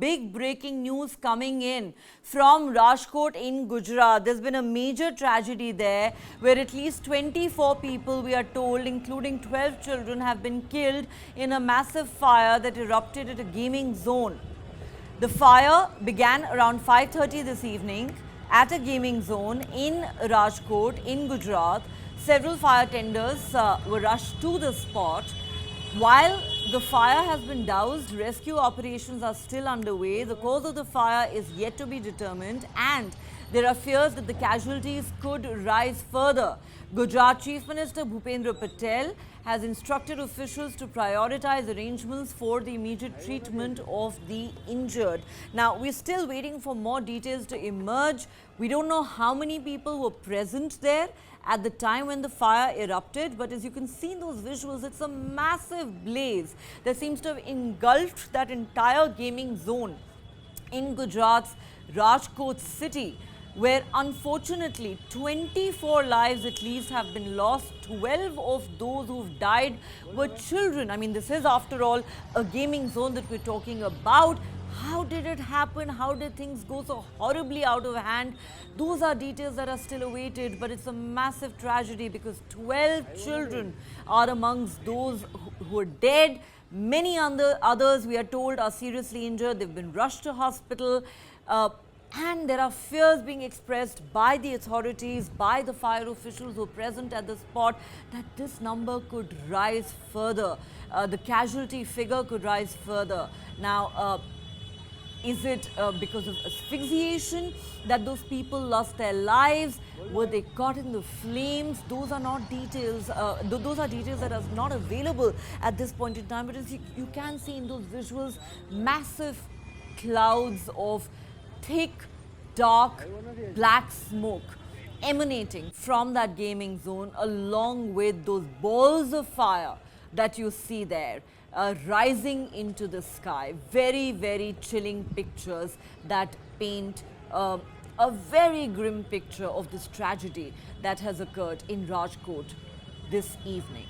big breaking news coming in from Rajkot in Gujarat. There's been a major tragedy there where at least 24 people, we are told, including 12 children, have been killed in a massive fire that erupted at a gaming zone. The fire began around 5:30 this evening at a gaming zone in Rajkot in Gujarat. Several fire tenders were rushed to the spot. While the fire has been doused, rescue operations are still underway. The cause of the fire is yet to be determined, and there are fears that the casualties could rise further. Gujarat Chief Minister Bhupendra Patel has instructed officials to prioritize arrangements for the immediate treatment of the injured. Now, we're still waiting for more details to emerge. We don't know how many people were present there at the time when the fire erupted, but as you can see in those visuals, it's a massive blaze that seems to have engulfed that entire gaming zone in Gujarat's Rajkot city, where unfortunately 24 lives at least have been lost. 12 of those who've died were children. I mean, this is after all a gaming zone that we're talking about. How did it happen? How did things go so horribly out of hand? Those are details that are still awaited, but it's a massive tragedy because 12 children are amongst those who are dead. Many others, we are told, are seriously injured. They've been rushed to hospital. And there are fears being expressed by the authorities, by the fire officials who are present at the spot, that this number could rise further. The casualty figure could rise further. Now, is it because of asphyxiation that those people lost their lives? Were they caught in the flames? Those are not details. Those are details that are not available at this point in time. But as you can see in those visuals, massive clouds of thick, dark, black smoke emanating from that gaming zone, along with those balls of fire that you see there. Rising into the sky. Very, very chilling pictures that paint a very grim picture of this tragedy that has occurred in Rajkot this evening.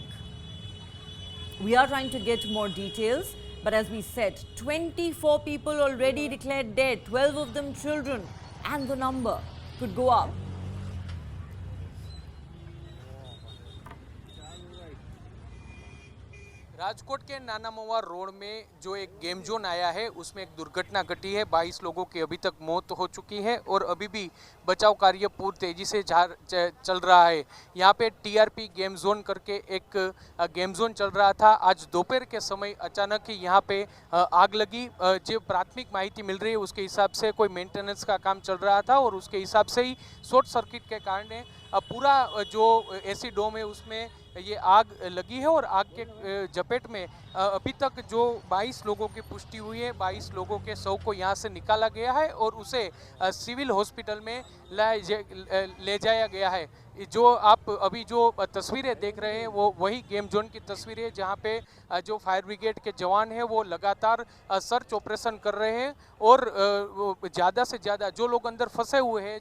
We are trying to get more details, but as we said, 24 people already declared dead, 12 of them children, and the number could go up. Rajkot के नाना मवा road में जो एक game zone आया है उसमें एक दुर्घटना घटी है। 22 लोगों की अभी तक मौत हो चुकी है और अभी भी बचाव कार्य पूरी तेजी से चल रहा है। यहाँ पे टीआरपी गेम जोन करके एक गेम जोन चल रहा था। आज दोपहर के समय अचानक ही यहाँ पे आग लगी। जो प्राथमिक माहिती मिल रही है उसके हिसाब से कोई मेंटेनेंस का काम चल रहा था और उसके हिसाब से ही शॉर्ट सर्किट के कारण पूरा जो एसी डोम है उसमें ये आग लगी है और आग के जपेट में अभी तक जो 22 लोगों की पुष्टि हुई है, 22 लोगों के शव को यहाँ से निकाला गया है और उसे सिविल हॉस्पिटल में ले जाया गया है। जो आप अभी जो तस्वीरें देख रहे हैं वो वही गेम जोन की तस्वीरें है जहाँ पे जो फायर ब्रिगेड के जवान हैं वो लगातार सर्च ऑपरेशन कर रहे हैं और ज़्यादा से ज़्यादा जो लोग अंदर फंसे हुए हैं,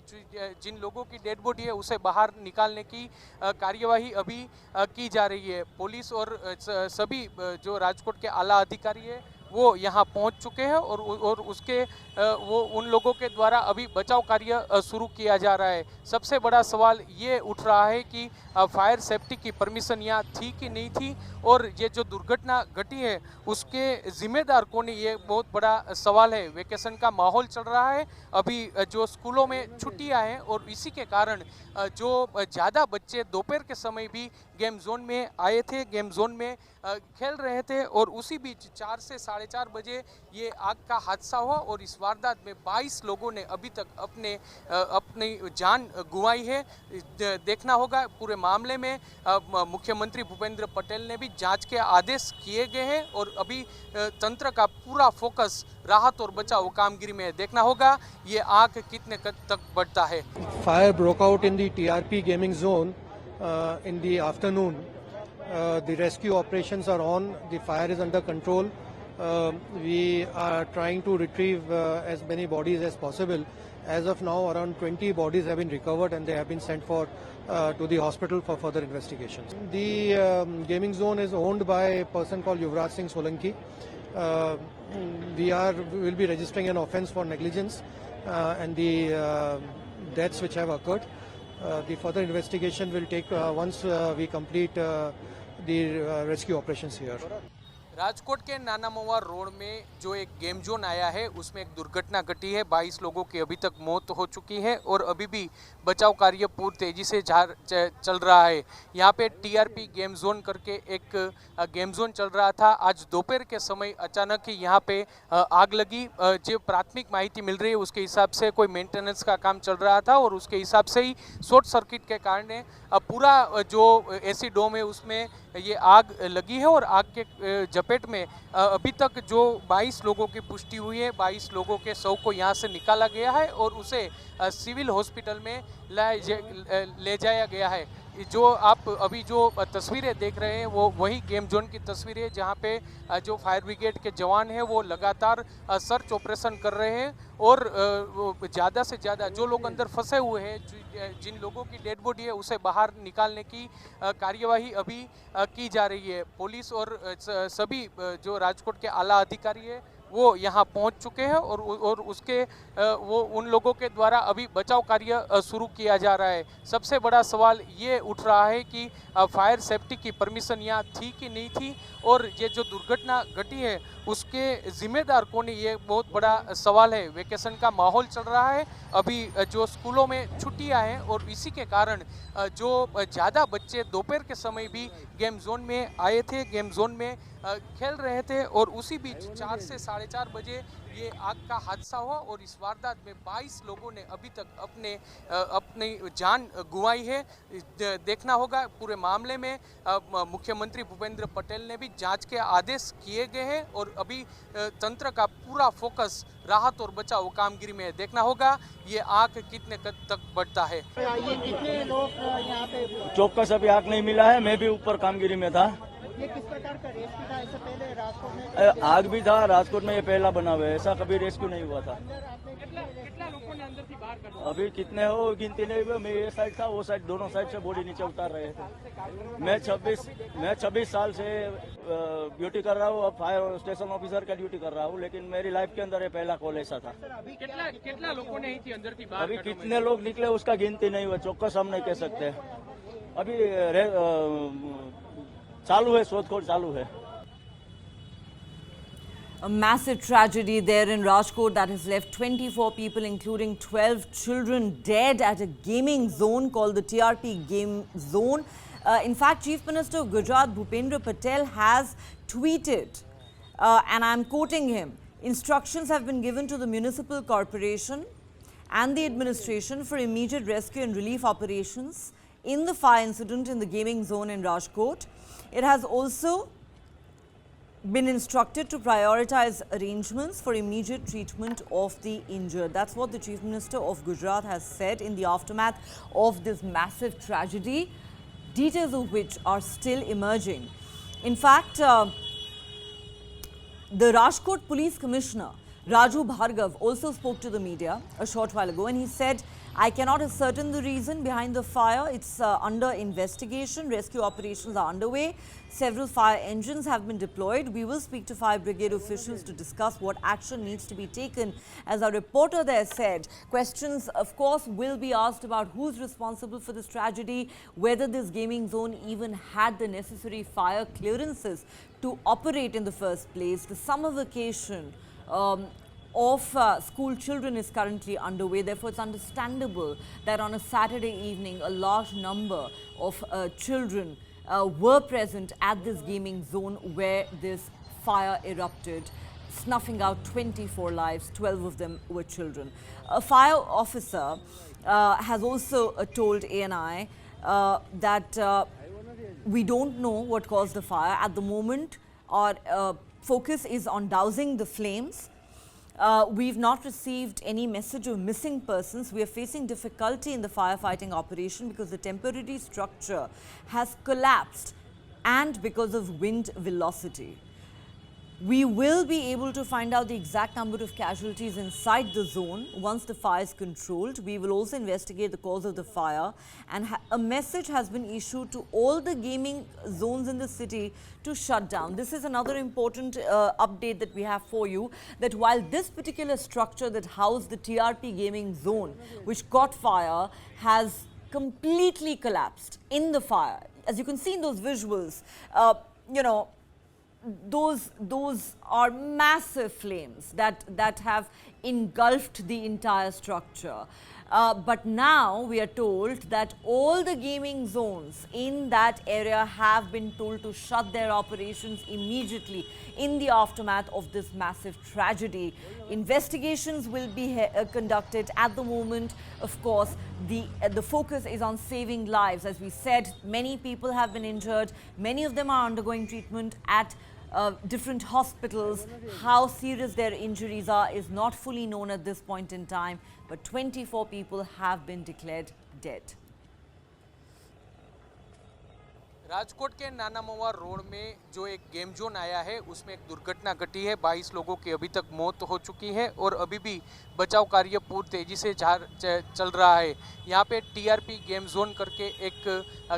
जिन लोगों की डेड बॉडी है उसे बाहर निकालने की कार्यवाही अभी की जा रही है। पुलिस और सभी जो राजकोट के आला अधिकारी है वो यहाँ पहुँच चुके हैं और उसके वो उन लोगों के द्वारा अभी बचाव कार्य शुरू किया जा रहा है। सबसे बड़ा सवाल ये उठ रहा है कि फायर सेफ्टी की परमिशन यहाँ थी कि नहीं थी और ये जो दुर्घटना घटी है उसके जिम्मेदार कौन है, ये बहुत बड़ा सवाल है। वेकेशन का माहौल चल रहा है, अभी जो स्कूलों में छुट्टियां हैं और इसी के कारण जो ज़्यादा बच्चे दोपहर के समय भी गेम जोन में आए थे, गेम जोन में खेल रहे थे और उसी बीच 4 से 4:30 बजे ये आग का हादसा हुआ और इस वारदात में 22 लोगों ने अभी तक अपनी जान गुंवाई है। देखना होगा पूरे मामले में मुख्यमंत्री भूपेंद्र पटेल ने भी जांच के आदेश किए गए हैं और अभी तंत्र का पूरा फोकस राहत और बचाव कामगिरी में है। देखना होगा ये आग कितने तक बढ़ता है। Fire broke out in the TRP gaming zone in the afternoon. The rescue operations are on. The fire is under control. We are trying to retrieve as many bodies as possible. As of now, around 20 bodies have been recovered and they have been sent to the hospital for further investigations. The gaming zone is owned by a person called Yuvraj Singh Solanki. we will be registering an offence for negligence and the deaths which have occurred. The further investigation will take once we complete the rescue operations here. Rajkot के नाना मवा road में जो एक game zone आया है उसमें एक दुर्घटना घटी है। 22 लोगों की अभी तक मौत हो चुकी है और अभी भी बचाव कार्य पूरी तेजी से चल रहा है। यहाँ पे टीआरपी गेम जोन करके एक गेम जोन चल रहा था। आज दोपहर के समय अचानक ही यहाँ पे आग लगी। जो प्राथमिक माहिती मिल रही है उसके हिसाब से कोई मेंटेनेंस का काम चल रहा था और उसके हिसाब से ही शॉर्ट सर्किट के कारण पूरा जो एसी डोम है उसमें ये आग लगी है और आग के चपेट में अभी तक जो 22 लोगों की पुष्टि हुई है, 22 लोगों के शव को यहाँ से निकाला गया है और उसे सिविल हॉस्पिटल में ले जाया गया है। जो आप अभी जो तस्वीरें देख रहे हैं वो वही गेम जोन की तस्वीर है जहाँ पे जो फायर ब्रिगेड के जवान हैं वो लगातार सर्च ऑपरेशन कर रहे हैं और ज़्यादा से ज़्यादा जो लोग अंदर फंसे हुए हैं, जिन लोगों की डेड बॉडी है उसे बाहर निकालने की कार्यवाही अभी की जा रही है। पुलिस और सभी जो राजकोट के आला अधिकारी है वो यहाँ पहुँच चुके हैं और उसके वो उन लोगों के द्वारा अभी बचाव कार्य शुरू किया जा रहा है। सबसे बड़ा सवाल ये उठ रहा है कि फायर सेफ्टी की परमिशन यहाँ थी कि नहीं थी और ये जो दुर्घटना घटी है उसके जिम्मेदार कौन है, ये बहुत बड़ा सवाल है। वेकेशन का माहौल चल रहा है, अभी जो स्कूलों में छुट्टियां हैं और इसी के कारण जो ज़्यादा बच्चे दोपहर के समय भी गेम जोन में आए थे, गेम जोन में खेल रहे थे और उसी बीच 4 से 4:30 बजे ये आग का हादसा हुआ और इस वारदात में 22 लोगों ने अभी तक अपनी जान गुंवाई है। देखना होगा पूरे मामले में मुख्यमंत्री भूपेंद्र पटेल ने भी जांच के आदेश किए गए हैं और अभी तंत्र का पूरा फोकस राहत और बचाव कामगिरी में है। देखना होगा ये आग कितने तक बढ़ता है। ये कितने लोग यहाँ पे? चौकस अभी आग नहीं मिला है, मैं भी ऊपर कामगिरी में था। ये किस प्रकार का रेस्क्यू था? इससे पहले राजकोट में आग भी था, राजकोट में ये पहला बना हुआ है, ऐसा कभी रेस्क्यू नहीं हुआ था। अभी कितने हो गिनती नहीं हुए। मैं ये साइड था, वो साइड, दोनों साइड से बॉडी नीचे उतार रहे थे। मैं 26 साल से ड्यूटी कर रहा हूँ, अब फायर स्टेशन ऑफिसर का ड्यूटी कर रहा हूँ, लेकिन मेरी लाइफ के अंदर ये पहला कॉल ऐसा था। अभी कितने लोग निकले उसका गिनती नहीं हुआ, चौकस हम नहीं कह सकते। अभी चालू है, शोधखोज चालू है। A massive tragedy there in Rajkot that has left 24 people, including 12 children, dead at a gaming zone called the TRP Game Zone. In fact, Chief Minister of Gujarat, Bhupendra Patel, has tweeted, and I'm quoting him, "Instructions have been given to the municipal corporation and the administration for immediate rescue and relief operations in the fire incident in the gaming zone in Rajkot. It has also been instructed to prioritize arrangements for immediate treatment of the injured." That's what the Chief Minister of Gujarat has said in the aftermath of this massive tragedy, details of which are still emerging. In fact, the Rajkot Police Commissioner Raju Bhargav also spoke to the media a short while ago, and he said, "I cannot ascertain the reason behind the fire. It's under investigation. Rescue operations are underway. Several fire engines have been deployed. We will speak to fire brigade officials to discuss what action needs to be taken." As our reporter there said, questions of course will be asked about who's responsible for this tragedy, whether this gaming zone even had the necessary fire clearances to operate in the first place. The summer vacation of school children is currently underway. Therefore, it's understandable that on a Saturday evening, a large number of children were present at this gaming zone where this fire erupted, snuffing out 24 lives. 12 of them were children. A fire officer has also told ANI that we don't know what caused the fire. At the moment, our focus is on dousing the flames. We've not received any message of missing persons. We are facing difficulty in the firefighting operation because the temporary structure has collapsed and because of wind velocity. We will be able to find out the exact number of casualties inside the zone once the fire is controlled. We will also investigate the cause of the fire, and a message has been issued to all the gaming zones in the city to shut down. This is another important update that we have for you, that while this particular structure that housed the TRP gaming zone, which caught fire, has completely collapsed in the fire. As you can see in those visuals, those are massive flames that have engulfed the entire structure. But now we are told that all the gaming zones in that area have been told to shut their operations immediately in the aftermath of this massive tragedy. Investigations will be conducted at the moment. Of course, the focus is on saving lives. As we said, many people have been injured. Many of them are undergoing treatment at different hospitals. How serious their injuries are is not fully known at this point in time, but 24 people have been declared dead. Rajkot के नाना मवा road में जो एक game zone आया है उसमें एक दुर्घटना घटी है। 22 लोगों की अभी तक मौत हो चुकी है और अभी भी बचाव कार्य पूरी तेजी से चल रहा है। यहाँ पे टीआरपी गेम जोन करके एक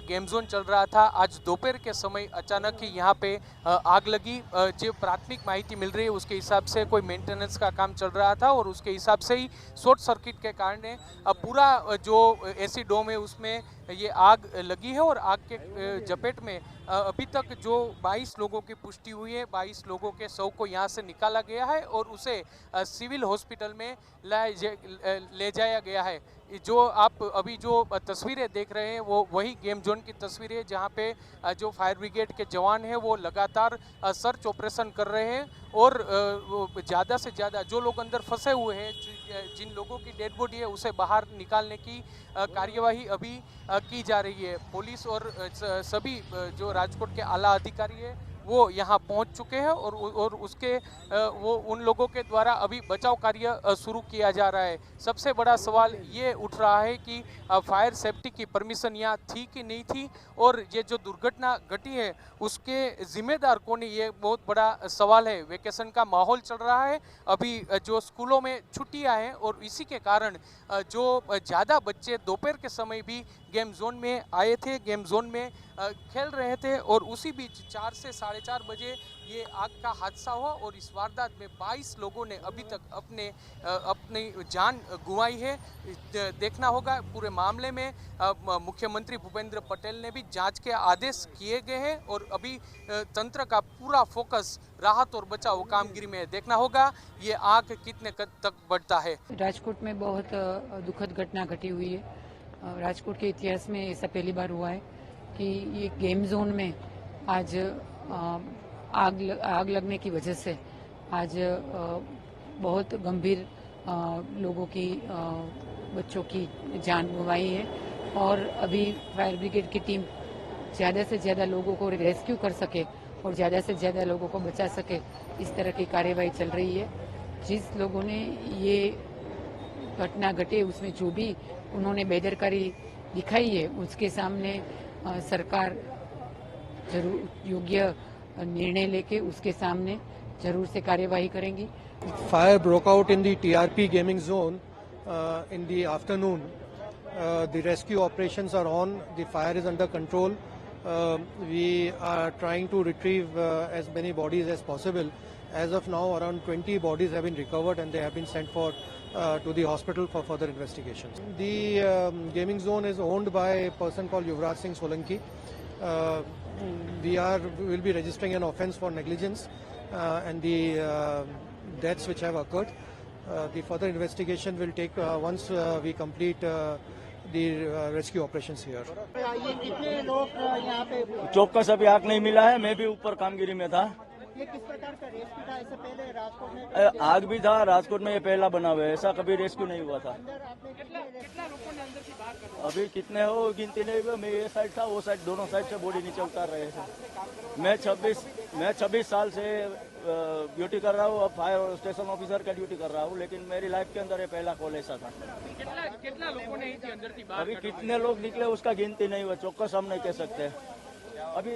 गेम जोन चल रहा था। आज दोपहर के समय अचानक ही यहाँ पे आग लगी। जो प्राथमिक माहिती मिल रही है उसके हिसाब से कोई मेंटेनेंस का काम चल रहा था और उसके हिसाब से ही शॉर्ट सर्किट के कारण पूरा जो एसी डोम है उसमें ये आग लगी है और आग के चपेट में अभी तक जो 22 लोगों की पुष्टि हुई है, 22 लोगों के शव को यहाँ से निकाला गया है और उसे सिविल हॉस्पिटल में ले जाया गया है। जो आप अभी जो तस्वीरें देख रहे हैं वो वही गेम जोन की तस्वीरें है जहाँ पे जो फायर ब्रिगेड के जवान हैं वो लगातार सर्च ऑपरेशन कर रहे हैं और ज़्यादा से ज़्यादा जो लोग अंदर फंसे हुए हैं, जिन लोगों की डेड बॉडी है उसे बाहर निकालने की कार्यवाही अभी की जा रही है। पुलिस और सभी जो राजकोट के आला अधिकारी है वो यहाँ पहुँच चुके हैं और उसके वो उन लोगों के द्वारा अभी बचाव कार्य शुरू किया जा रहा है। सबसे बड़ा सवाल ये उठ रहा है कि फायर सेफ्टी की परमिशन यहाँ थी कि नहीं थी और ये जो दुर्घटना घटी है उसके जिम्मेदार कौन है, ये बहुत बड़ा सवाल है। वेकेशन का माहौल चल रहा है, अभी जो स्कूलों में छुट्टियां हैं और इसी के कारण जो ज़्यादा बच्चे दोपहर के समय भी गेम जोन में आए थे, गेम जोन में खेल रहे थे और उसी बीच 4 से 4:30 बजे ये आग का हादसा हुआ और इस वारदात में 22 लोगों ने अभी तक अपनी जान गुंवाई है। देखना होगा पूरे मामले में मुख्यमंत्री भूपेंद्र पटेल ने भी जांच के आदेश किए गए हैं और अभी तंत्र का पूरा फोकस राहत और बचाव कामगिरी में देखना होगा ये आग कितने तक बढ़ता है। राजकोट में बहुत दुखद घटना घटी हुई है। राजकोट के इतिहास में ऐसा पहली बार हुआ है कि ये गेम जोन में आज आग लगने की वजह से आज बहुत गंभीर लोगों की बच्चों की जान गंवाई है और अभी फायर ब्रिगेड की टीम ज़्यादा से ज़्यादा लोगों को रेस्क्यू कर सके और ज़्यादा से ज़्यादा लोगों को बचा सके, इस तरह की कार्यवाही चल रही है। जिस लोगों ने ये घटना घटे उसमें जो भी उन्होंने बेदरकारी दिखाई है उसके सामने सरकार जरूर योग्य निर्णय लेके उसके सामने जरूर से कार्यवाही करेंगी। Fire broke out in the TRP gaming zone in the afternoon. The rescue operations are on. The fire is under control. We are trying to retrieve as many bodies as possible. As of now, around 20 bodies have been recovered and they have been sent to the hospital for further investigations. The gaming zone is owned by a person called Yuvraj Singh Solanki. We will be registering an offence for negligence and the deaths which have occurred. The further investigation will take once we complete the rescue operations here. ये कितने लोग यहाँ पे? चौकस अभी आग नहीं मिला है, मैं भी ऊपर कामगिरी में था। ये किस प्रकार का रेस्क्यू था? इससे पहले राजकोट में आग भी था, राजकोट में ये पहला बना हुआ है, ऐसा कभी रेस्क्यू नहीं हुआ था। अंदर आपने कितना लोगों ने अंदर से बाहर कर? अभी कितने हो गिनती नहीं हुआ। मैं ये साइड था, वो साइड, दोनों साइड से बॉडी नीचे उतार रहे थे। मैं 26 साल से ड्यूटी कर रहा हूँ, अब फायर स्टेशन ऑफिसर का ड्यूटी कर रहा हूँ, लेकिन मेरी लाइफ के अंदर ये पहला कॉल ऐसा था। कितना लोगों ने अंदर थी अभी कितने लोग निकले उसका गिनती नहीं हुआ, चौकस हम नहीं कह सकते। अभी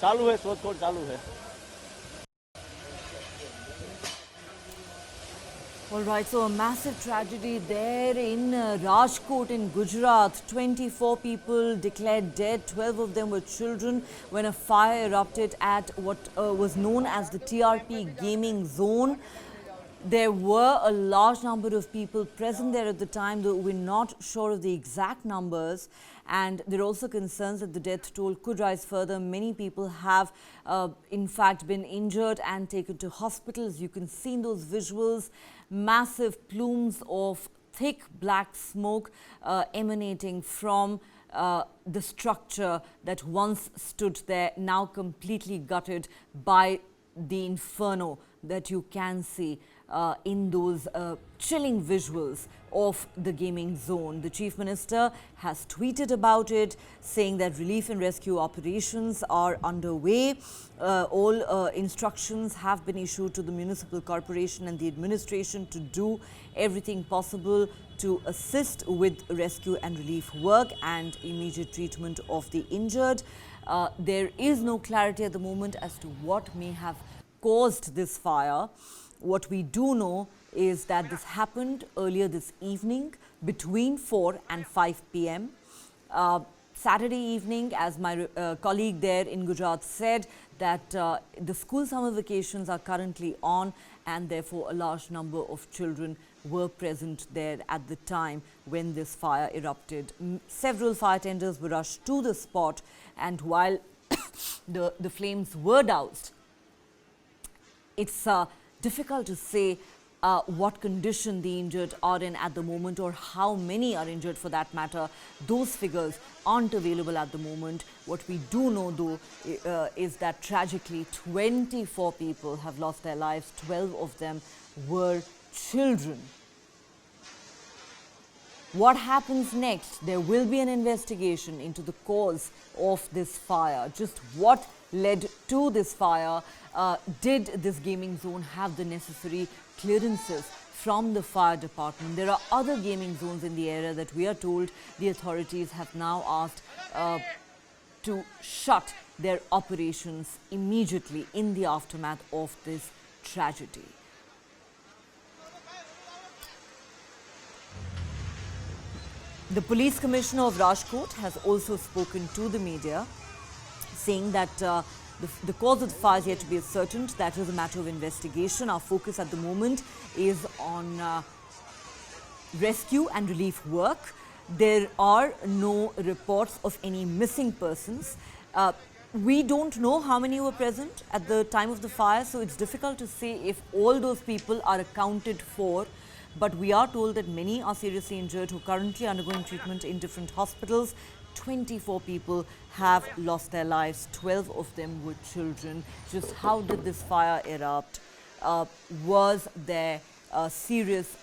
चालू है, शोधखोल चालू है। All right, so a massive tragedy there in Rajkot in Gujarat. 24 people declared dead, 12 of them were children when a fire erupted at what was known as the TRP gaming zone. There were a large number of people present there at the time, though we're not sure of the exact numbers. And there are also concerns that the death toll could rise further. Many people have, in fact, been injured and taken to hospitals. You can see in those visuals massive plumes of thick black smoke emanating from the structure that once stood there, now completely gutted by the inferno that you can see in those chilling visuals of the gaming zone. The Chief Minister has tweeted about it, saying that relief and rescue operations are underway. All instructions have been issued to the municipal corporation and the administration to do everything possible to assist with rescue and relief work and immediate treatment of the injured. There is no clarity at the moment as to what may have caused this fire. What we do know is that this happened earlier this evening between 4 and 5 p.m. Saturday evening, as my colleague there in Gujarat said, that the school summer vacations are currently on and therefore a large number of children were present there at the time when this fire erupted. Several fire tenders were rushed to the spot, and while the flames were doused, it's difficult to say what condition the injured are in at the moment, or how many are injured for that matter. Those figures aren't available at the moment. What we do know though is that tragically 24 people have lost their lives. 12 of them were children. What happens next? There will be an investigation into the cause of this fire. Just what led to this fire? Did this gaming zone have the necessary clearances from the fire department? There are other gaming zones in the area that we are told the authorities have now asked to shut their operations immediately in the aftermath of this tragedy. The police commissioner of Rajkot has also spoken to the media, saying that the cause of the fire is yet to be ascertained. That is a matter of investigation. Our focus at the moment is on rescue and relief work. There are no reports of any missing persons. We don't know how many were present at the time of the fire, so it's difficult to say if all those people are accounted for. But we are told that many are seriously injured who are currently undergoing treatment in different hospitals. 24 people have lost their lives. 12 of them were children. Just how did this fire erupt? Was there serious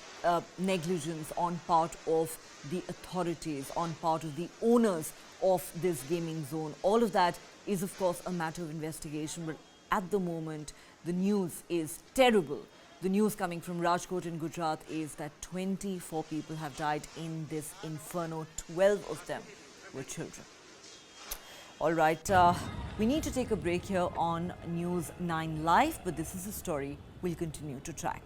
negligence on part of the authorities, on part of the owners of this gaming zone? All of that is, of course, a matter of investigation. But at the moment, the news is terrible. The news coming from Rajkot in Gujarat is that 24 people have died in this inferno. 12 of them were children. All right, we need to take a break here on News 9 Live, but this is a story we'll continue to track.